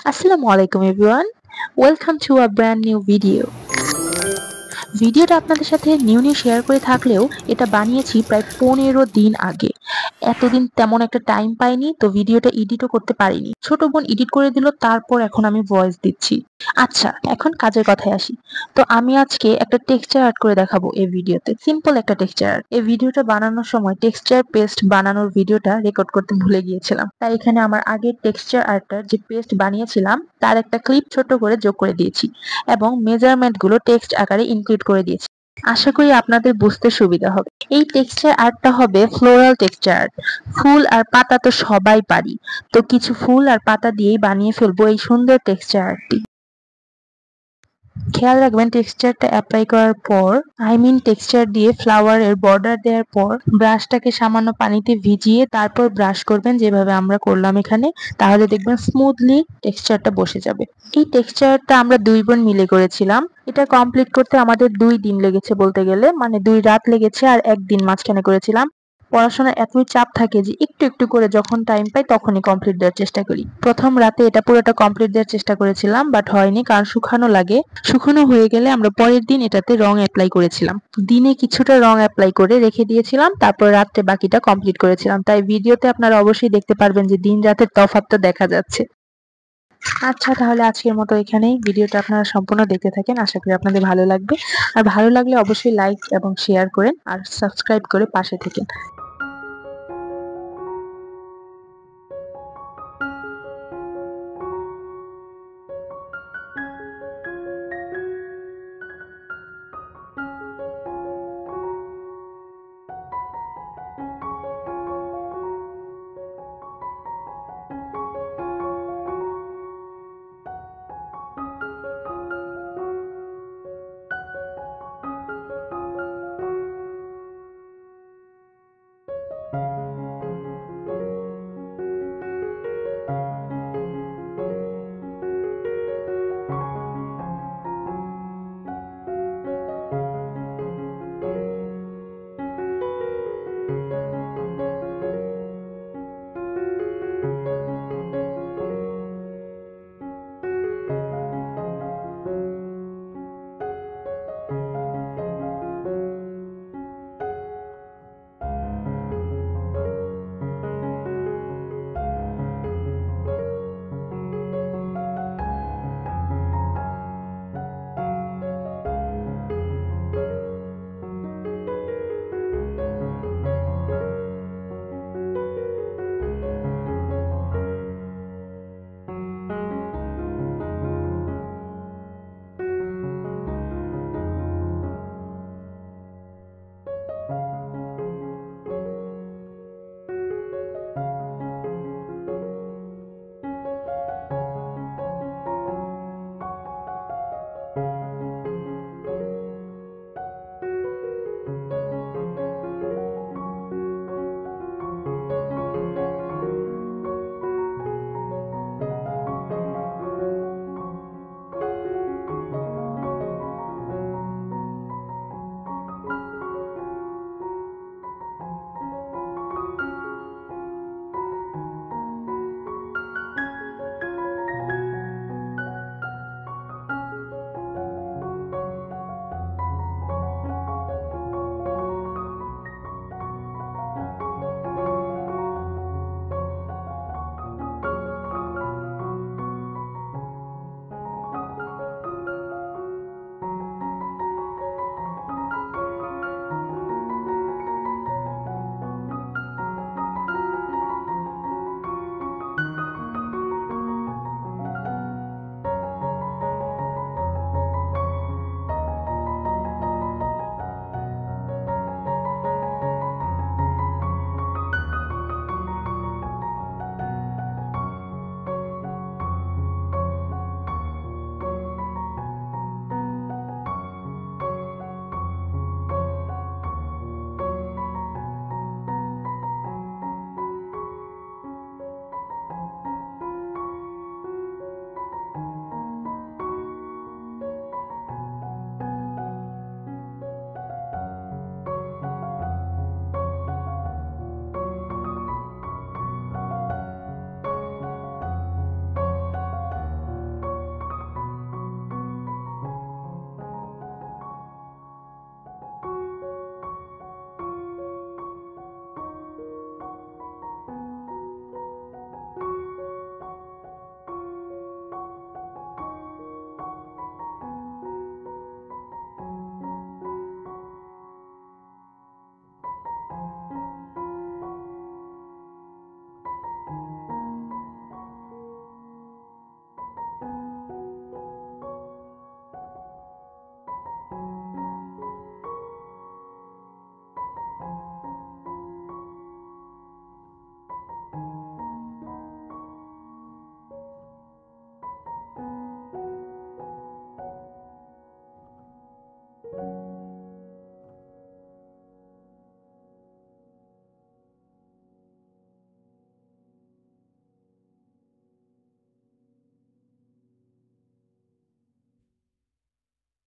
Assalamu alaikum everyone. Welcome to a brand new video. ভিডিওটা আপনাদের সাথে নিউলি শেয়ার করে থাকলেও এটা বানিয়েছি প্রায় 15 দিন আগে। এতদিন তেমন একটা টাইম পাইনি, তো ভিডিওটা এডিটও করতে পারিনি। ছোট বোন এডিট করে দিল, তারপর এখন আমি ভয়েস দিচ্ছি। আচ্ছা, এখন কাজের কথায় আসি। তো আমি আজকে একটা টেক্সচার আর্ট করে দেখাবো এই ভিডিওতে। সিম্পল একটা টেক্সচার আর্ট। এই ভিডিওটা বানানোর সময় টেক্সচার পেস্ট বানানোর ভিডিওটা রেকর্ড করতে ভুলে গিয়েছিলাম। তাই এখানে আমার আগের টেক্সচার আর্টটার যে পেস্ট বানিয়েছিলাম তার একটা ক্লিপ ছোট করে যোগ করে দিয়েছি এবং মেজারমেন্ট গুলো টেক্সট আকারে ইনক্লুড করে দিয়েছি। আশা করি আপনাদের বুঝতে সুবিধা হবে। এই টেক্সচার আর্টটা হবে ফ্লোরাল টেক্সচার আর্ট। ফুল আর পাতা তো সবাই পারি, তো কিছু ফুল আর পাতা দিয়েই বানিয়ে ফেলবো এই সুন্দর টেক্সচার আর্টটি। খেয়াল রাখবেন টেক্সচারটা অ্যাপ্লাই করার পর, টেক্সচার দিয়ে ফ্লাওয়ারের বর্ডার দেওয়ার পর ব্রাশটাকে সামান্য পানিতে ভিজিয়ে তারপর ব্রাশ করবেন, যেভাবে আমরা করলাম এখানে। তাহলে দেখবেন স্মুথলি টেক্সচারটা বসে যাবে। এই টেক্সচারটা আমরা 2 বোন মিলে করেছিলাম। এটা কমপ্লিট করতে আমাদের 2 দিন লেগেছে বলতে গেলে, মানে 2 রাত লেগেছে আর 1 দিন মাঝখানে করেছিলাম। পড়াশোনার এতই চাপ থাকে যে একটু একটু করে যখন টাইম পাই তখনই কমপ্লিট দেওয়ার চেষ্টা করি। প্রথম রাতে এটা পুরোটা কমপ্লিট দেওয়ার চেষ্টা করেছিলাম, বাট হয়নি, কারণ শুকানো লাগে। শুকানো হয়ে গেলে আমরা পরের দিন এটাতে রং অ্যাপ্লাই করেছিলাম। দিনে কিছুটা রং অ্যাপ্লাই করে রেখে দিয়েছিলাম, তারপর রাত্রে বাকিটা কমপ্লিট করেছিলাম। তাই ভিডিওতে আপনারা অবশ্যই দেখতে পারবেন যে দিন রাতের তফাৎটা দেখা যাচ্ছে। আচ্ছা, তাহলে আজকের মতো এখানেই। ভিডিওটা আপনারা সম্পূর্ণ দেখতে থাকেন, আশা করি আপনাদের ভালো লাগবে। আর ভালো লাগলে অবশ্যই লাইক এবং শেয়ার করেন আর সাবস্ক্রাইব করে পাশে থাকেন।